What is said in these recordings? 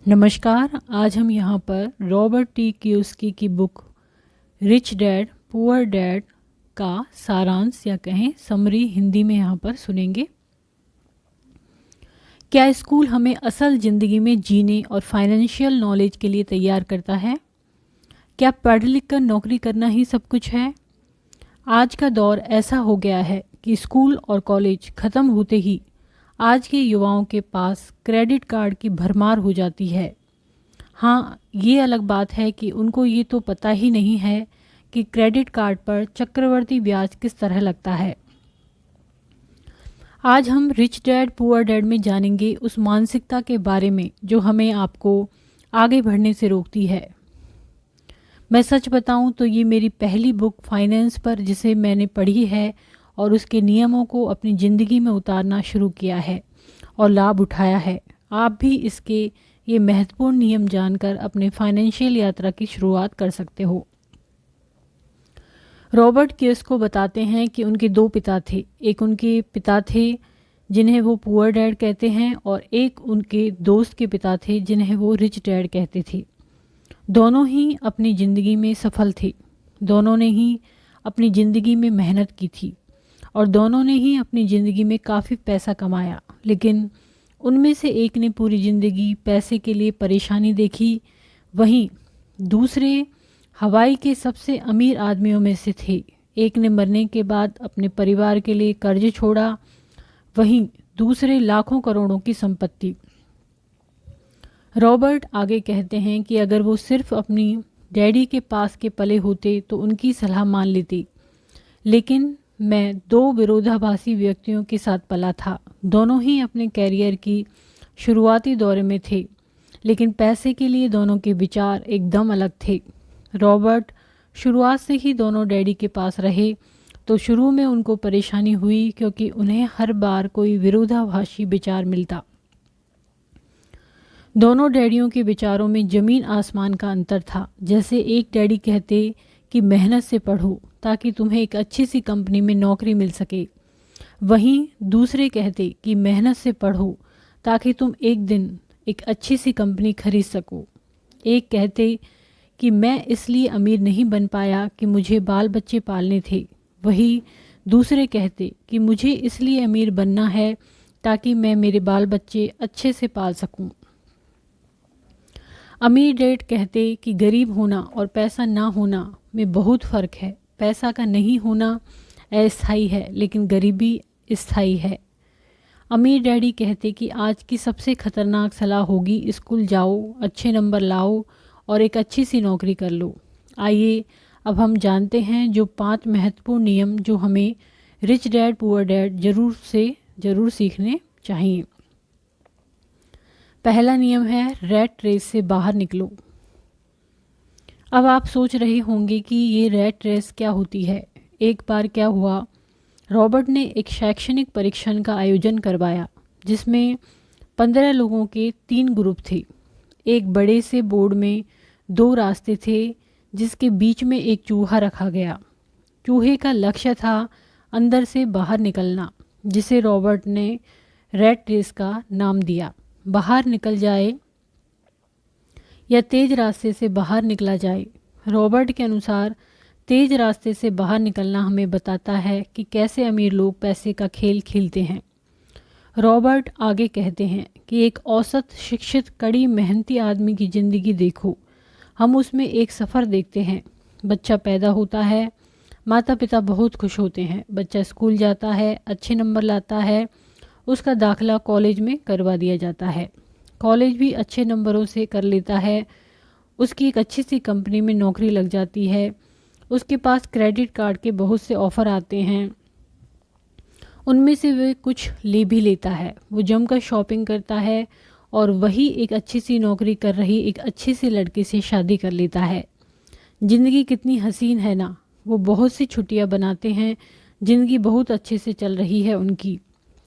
नमस्कार। आज हम यहाँ पर रॉबर्ट टी कियोसाकी की book rich dad poor dad का सारांश या कहें समरी हिंदी में यहाँ पर सुनेंगे। क्या स्कूल हमें असल ज़िंदगी में जीने और फाइनेंशियल नॉलेज के लिए तैयार करता है? क्या पढ़ लिख कर नौकरी करना ही सब कुछ है? आज का दौर ऐसा हो गया है कि स्कूल और कॉलेज ख़त्म होते ही आज के युवाओं के पास क्रेडिट कार्ड की भरमार हो जाती है। हाँ, ये अलग बात है कि उनको ये तो पता ही नहीं है कि क्रेडिट कार्ड पर चक्रवर्ती ब्याज किस तरह लगता है। आज हम रिच डैड पुअर डैड में जानेंगे उस मानसिकता के बारे में जो हमें आपको आगे बढ़ने से रोकती है। मैं सच बताऊं तो ये मेरी पहली बुक फाइनेंस पर जिसे मैंने पढ़ी है और उसके नियमों को अपनी ज़िंदगी में उतारना शुरू किया है और लाभ उठाया है। आप भी इसके ये महत्वपूर्ण नियम जानकर अपने फाइनेंशियल यात्रा की शुरुआत कर सकते हो। रॉबर्ट कियोसाकी बताते हैं कि उनके दो पिता थे। एक उनके पिता थे जिन्हें वो पुअर डैड कहते हैं और एक उनके दोस्त के पिता थे जिन्हें वो रिच डैड कहते थे। दोनों ही अपनी ज़िंदगी में सफल थे। दोनों ने ही अपनी ज़िंदगी में मेहनत की थी और दोनों ने ही अपनी ज़िंदगी में काफ़ी पैसा कमाया। लेकिन उनमें से एक ने पूरी ज़िंदगी पैसे के लिए परेशानी देखी, वहीं दूसरे हवाई के सबसे अमीर आदमियों में से थे। एक ने मरने के बाद अपने परिवार के लिए कर्ज छोड़ा, वहीं दूसरे लाखों करोड़ों की संपत्ति। रॉबर्ट आगे कहते हैं कि अगर वो सिर्फ अपनी डैडी के पास के पले होते तो उनकी सलाह मान लेती, लेकिन मैं दो विरोधाभासी व्यक्तियों के साथ पला था। दोनों ही अपने कैरियर की शुरुआती दौरे में थे, लेकिन पैसे के लिए दोनों के विचार एकदम अलग थे। रॉबर्ट शुरुआत से ही दोनों डैडी के पास रहे तो शुरू में उनको परेशानी हुई क्योंकि उन्हें हर बार कोई विरोधाभासी विचार मिलता। दोनों डैडियों के विचारों में ज़मीन आसमान का अंतर था। जैसे एक डैडी कहते कि मेहनत से पढ़ो ताकि तुम्हें एक अच्छी सी कंपनी में नौकरी मिल सके, वहीं दूसरे कहते कि मेहनत से पढ़ो ताकि तुम एक दिन एक अच्छी सी कंपनी खरीद सको। एक कहते कि मैं इसलिए अमीर नहीं बन पाया कि मुझे बाल बच्चे पालने थे, वही दूसरे कहते कि मुझे इसलिए अमीर बनना है ताकि मैं मेरे बाल बच्चे अच्छे से पाल सकूं। अमीर डैड कहते कि गरीब होना और पैसा ना होना में बहुत फ़र्क है। पैसा का नहीं होना अस्थायी है, लेकिन गरीबी स्थायी है। अमीर डैडी कहते कि आज की सबसे ख़तरनाक सलाह होगी स्कूल जाओ, अच्छे नंबर लाओ और एक अच्छी सी नौकरी कर लो। आइए अब हम जानते हैं जो 5 महत्वपूर्ण नियम जो हमें रिच डैड पुअर डैड ज़रूर सीखने चाहिए। पहला नियम है रैट रेस से बाहर निकलो। अब आप सोच रहे होंगे कि ये रैट रेस क्या होती है। एक बार क्या हुआ, रॉबर्ट ने एक शैक्षणिक परीक्षण का आयोजन करवाया जिसमें 15 लोगों के 3 ग्रुप थे। एक बड़े से बोर्ड में 2 रास्ते थे जिसके बीच में एक चूहा रखा गया। चूहे का लक्ष्य था अंदर से बाहर निकलना, जिसे रॉबर्ट ने रैट रेस का नाम दिया। बाहर निकल जाए या तेज रास्ते से बाहर निकला जाए। रॉबर्ट के अनुसार तेज रास्ते से बाहर निकलना हमें बताता है कि कैसे अमीर लोग पैसे का खेल खेलते हैं। रॉबर्ट आगे कहते हैं कि एक औसत शिक्षित कड़ी मेहनती आदमी की ज़िंदगी देखो। हम उसमें एक सफ़र देखते हैं। बच्चा पैदा होता है, माता पिता बहुत खुश होते हैं। बच्चा स्कूल जाता है, अच्छे नंबर लाता है, उसका दाखिला कॉलेज में करवा दिया जाता है। कॉलेज भी अच्छे नंबरों से कर लेता है, उसकी एक अच्छी सी कंपनी में नौकरी लग जाती है। उसके पास क्रेडिट कार्ड के बहुत से ऑफ़र आते हैं, उनमें से वह कुछ ले भी लेता है। वो जमकर शॉपिंग करता है और वही एक अच्छी सी नौकरी कर रही एक अच्छी सी लड़की से शादी कर लेता है। ज़िंदगी कितनी हसीन है ना। वो बहुत सी छुट्टियां बनाते हैं, ज़िंदगी बहुत अच्छे से चल रही है उनकी।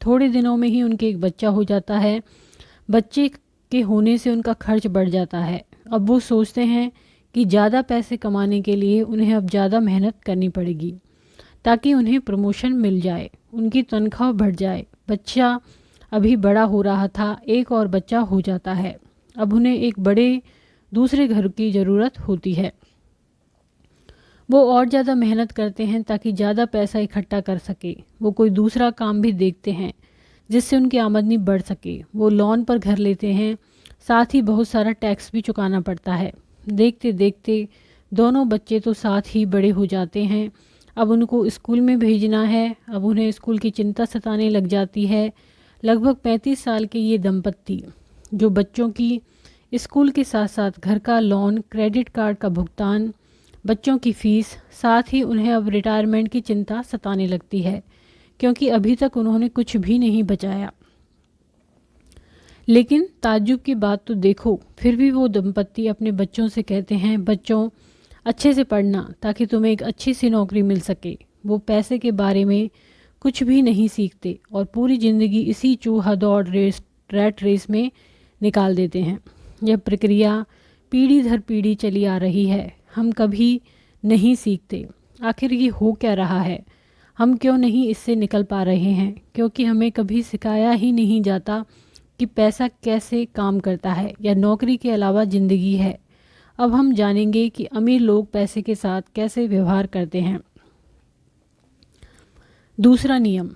थोड़े दिनों में ही उनके एक बच्चा हो जाता है। बच्चे के होने से उनका खर्च बढ़ जाता है। अब वो सोचते हैं कि ज़्यादा पैसे कमाने के लिए उन्हें अब ज़्यादा मेहनत करनी पड़ेगी ताकि उन्हें प्रमोशन मिल जाए, उनकी तनख्वाह बढ़ जाए। बच्चा अभी बड़ा हो रहा था, एक और बच्चा हो जाता है। अब उन्हें एक बड़े दूसरे घर की ज़रूरत होती है। वो और ज़्यादा मेहनत करते हैं ताकि ज़्यादा पैसा इकट्ठा कर सके। वो कोई दूसरा काम भी देखते हैं जिससे उनकी आमदनी बढ़ सके। वो लोन पर घर लेते हैं, साथ ही बहुत सारा टैक्स भी चुकाना पड़ता है। देखते देखते दोनों बच्चे तो साथ ही बड़े हो जाते हैं। अब उनको स्कूल में भेजना है। अब उन्हें स्कूल की चिंता सताने लग जाती है। लगभग 35 साल के ये दंपत्ति जो बच्चों की स्कूल के साथ साथ घर का लोन, क्रेडिट कार्ड का भुगतान, बच्चों की फ़ीस, साथ ही उन्हें अब रिटायरमेंट की चिंता सताने लगती है क्योंकि अभी तक उन्होंने कुछ भी नहीं बचाया। लेकिन ताज्जुब की बात तो देखो, फिर भी वो दंपत्ति अपने बच्चों से कहते हैं, बच्चों अच्छे से पढ़ना ताकि तुम्हें एक अच्छी सी नौकरी मिल सके। वो पैसे के बारे में कुछ भी नहीं सीखते और पूरी ज़िंदगी इसी चूहा दौड़ रैट रेस में निकाल देते हैं। यह प्रक्रिया पीढ़ी दर पीढ़ी चली आ रही है। हम कभी नहीं सीखते आखिर ये हो क्या रहा है, हम क्यों नहीं इससे निकल पा रहे हैं, क्योंकि हमें कभी सिखाया ही नहीं जाता कि पैसा कैसे काम करता है या नौकरी के अलावा ज़िंदगी है। अब हम जानेंगे कि अमीर लोग पैसे के साथ कैसे व्यवहार करते हैं। दूसरा नियम,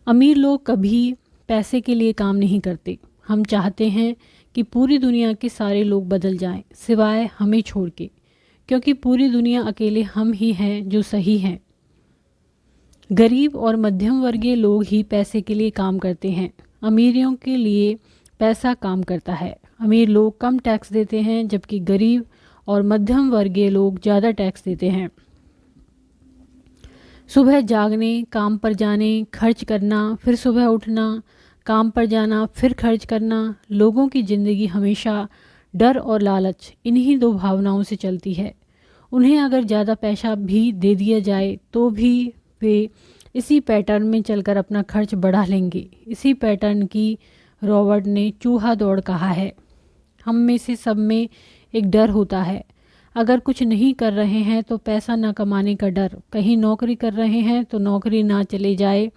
अमीर लोग कभी पैसे के लिए काम नहीं करते। हम चाहते हैं कि पूरी दुनिया के सारे लोग बदल जाएं, सिवाय हमें छोड़ के, क्योंकि पूरी दुनिया अकेले हम ही हैं जो सही हैं। गरीब और मध्यम वर्गीय लोग ही पैसे के लिए काम करते हैं। अमीरों के लिए पैसा काम करता है। अमीर लोग कम टैक्स देते हैं जबकि गरीब और मध्यम वर्गीय लोग ज़्यादा टैक्स देते हैं। सुबह जागने, काम पर जाने, खर्च करना, फिर सुबह उठना, काम पर जाना, फिर खर्च करना, लोगों की ज़िंदगी हमेशा डर और लालच, इन्हीं दो भावनाओं से चलती है। उन्हें अगर ज़्यादा पैसा भी दे दिया जाए तो भी वे इसी पैटर्न में चलकर अपना खर्च बढ़ा लेंगे। इसी पैटर्न की रॉबर्ट ने चूहा दौड़ कहा है। हम में से सब में एक डर होता है। अगर कुछ नहीं कर रहे हैं तो पैसा ना कमाने का डर, कहीं नौकरी कर रहे हैं तो नौकरी ना चले जाए,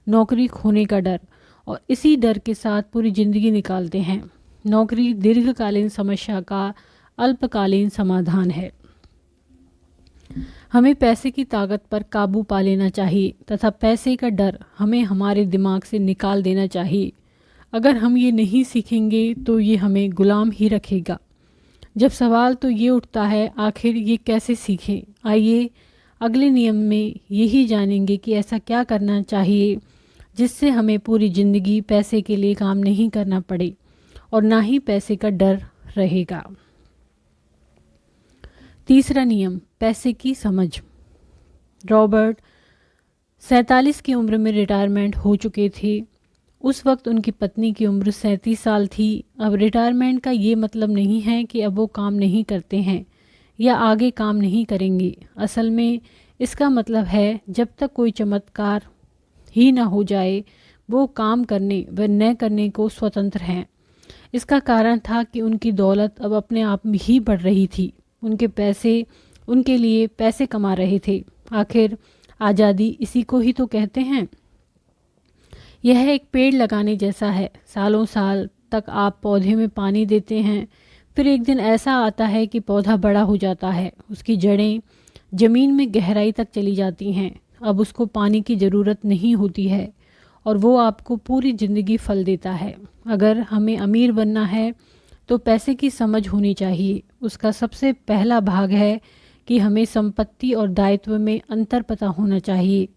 नौकरी खोने का डर, और इसी डर के साथ पूरी ज़िंदगी निकालते हैं। नौकरी दीर्घकालीन समस्या का अल्पकालीन समाधान है। हमें पैसे की ताकत पर काबू पा लेना चाहिए तथा पैसे का डर हमें हमारे दिमाग से निकाल देना चाहिए। अगर हम ये नहीं सीखेंगे तो ये हमें गुलाम ही रखेगा। जब सवाल तो ये उठता है, आखिर ये कैसे सीखें? आइए अगले नियम में यही जानेंगे कि ऐसा क्या करना चाहिए जिससे हमें पूरी ज़िंदगी पैसे के लिए काम नहीं करना पड़े और ना ही पैसे का डर रहेगा। तीसरा नियम, पैसे की समझ। रॉबर्ट 47 की उम्र में रिटायरमेंट हो चुके थे। उस वक्त उनकी पत्नी की उम्र 37 साल थी। अब रिटायरमेंट का ये मतलब नहीं है कि अब वो काम नहीं करते हैं या आगे काम नहीं करेंगे। असल में इसका मतलब है जब तक कोई चमत्कार ही ना हो जाए वो काम करने व न करने को स्वतंत्र हैं। इसका कारण था कि उनकी दौलत अब अपने आप में ही बढ़ रही थी। उनके पैसे उनके लिए पैसे कमा रहे थे। आखिर आज़ादी इसी को ही तो कहते हैं। यह एक पेड़ लगाने जैसा है। सालों साल तक आप पौधे में पानी देते हैं, फिर एक दिन ऐसा आता है कि पौधा बड़ा हो जाता है, उसकी जड़ें ज़मीन में गहराई तक चली जाती हैं। अब उसको पानी की ज़रूरत नहीं होती है और वो आपको पूरी ज़िंदगी फल देता है। अगर हमें अमीर बनना है तो पैसे की समझ होनी चाहिए। उसका सबसे पहला भाग है कि हमें संपत्ति और दायित्व में अंतर पता होना चाहिए।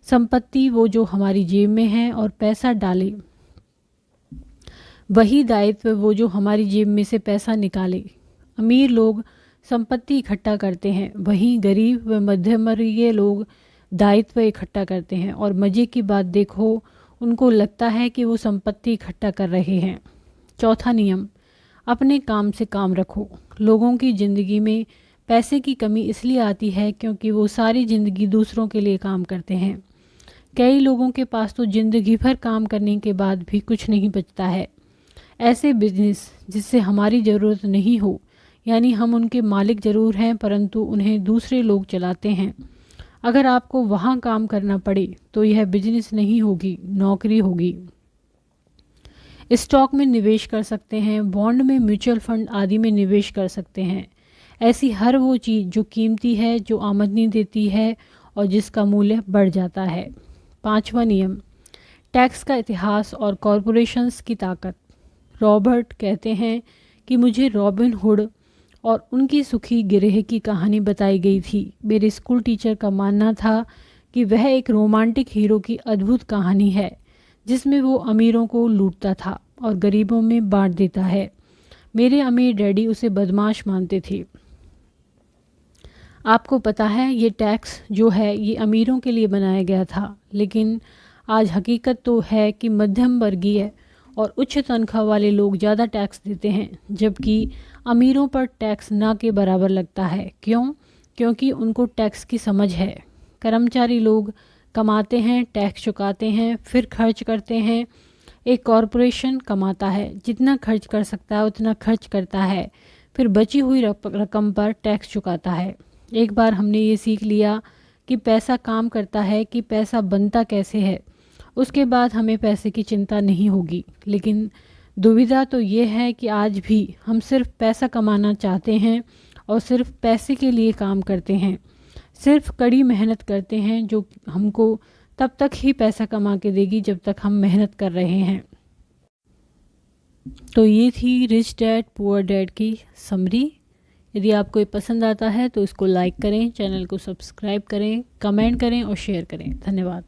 संपत्ति वो जो हमारी जेब में है और पैसा डाले, वही दायित्व वो जो हमारी जेब में से पैसा निकाले। अमीर लोग संपत्ति इकट्ठा करते हैं, वहीं गरीब व मध्यमवर्गीय लोग दायित्व इकट्ठा करते हैं। और मज़े की बात देखो, उनको लगता है कि वो संपत्ति इकट्ठा कर रहे हैं। चौथा नियम, अपने काम से काम रखो। लोगों की ज़िंदगी में पैसे की कमी इसलिए आती है क्योंकि वो सारी ज़िंदगी दूसरों के लिए काम करते हैं। कई लोगों के पास तो ज़िंदगी भर काम करने के बाद भी कुछ नहीं बचता है। ऐसे बिजनेस जिससे हमारी ज़रूरत नहीं हो, यानी हम उनके मालिक ज़रूर हैं परंतु उन्हें दूसरे लोग चलाते हैं। अगर आपको वहाँ काम करना पड़े तो यह बिजनेस नहीं होगी, नौकरी होगी। स्टॉक में निवेश कर सकते हैं, बॉन्ड में, म्यूचुअल फंड आदि में निवेश कर सकते हैं। ऐसी हर वो चीज़ जो कीमती है, जो आमदनी देती है और जिसका मूल्य बढ़ जाता है। 5वां नियम, टैक्स का इतिहास और कॉरपोरेशंस की ताकत। रॉबर्ट कहते हैं कि मुझे रॉबिन हुड और उनकी सुखी गिरह की कहानी बताई गई थी। मेरे स्कूल टीचर का मानना था कि वह एक रोमांटिक हीरो की अद्भुत कहानी है जिसमें वो अमीरों को लूटता था और गरीबों में बांट देता है। मेरे अमीर डैडी उसे बदमाश मानते थे। आपको पता है ये टैक्स जो है ये अमीरों के लिए बनाया गया था, लेकिन आज हकीकत तो है कि मध्यम वर्गीय और उच्च तनख्वाह वाले लोग ज़्यादा टैक्स देते हैं, जबकि अमीरों पर टैक्स ना के बराबर लगता है। क्यों? क्योंकि उनको टैक्स की समझ है। कर्मचारी लोग कमाते हैं, टैक्स चुकाते हैं, फिर खर्च करते हैं। एक कॉरपोरेशन कमाता है, जितना खर्च कर सकता है उतना खर्च करता है, फिर बची हुई रकम पर टैक्स चुकाता है। एक बार हमने ये सीख लिया कि पैसा काम करता है, कि पैसा बनता कैसे है, उसके बाद हमें पैसे की चिंता नहीं होगी। लेकिन दुविधा तो ये है कि आज भी हम सिर्फ पैसा कमाना चाहते हैं और सिर्फ पैसे के लिए काम करते हैं, सिर्फ कड़ी मेहनत करते हैं जो हमको तब तक ही पैसा कमा के देगी जब तक हम मेहनत कर रहे हैं। तो ये थी रिच डैड पुअर डैड की समरी। यदि आपको ये पसंद आता है तो इसको लाइक करें, चैनल को सब्सक्राइब करें, कमेंट करें और शेयर करें। धन्यवाद।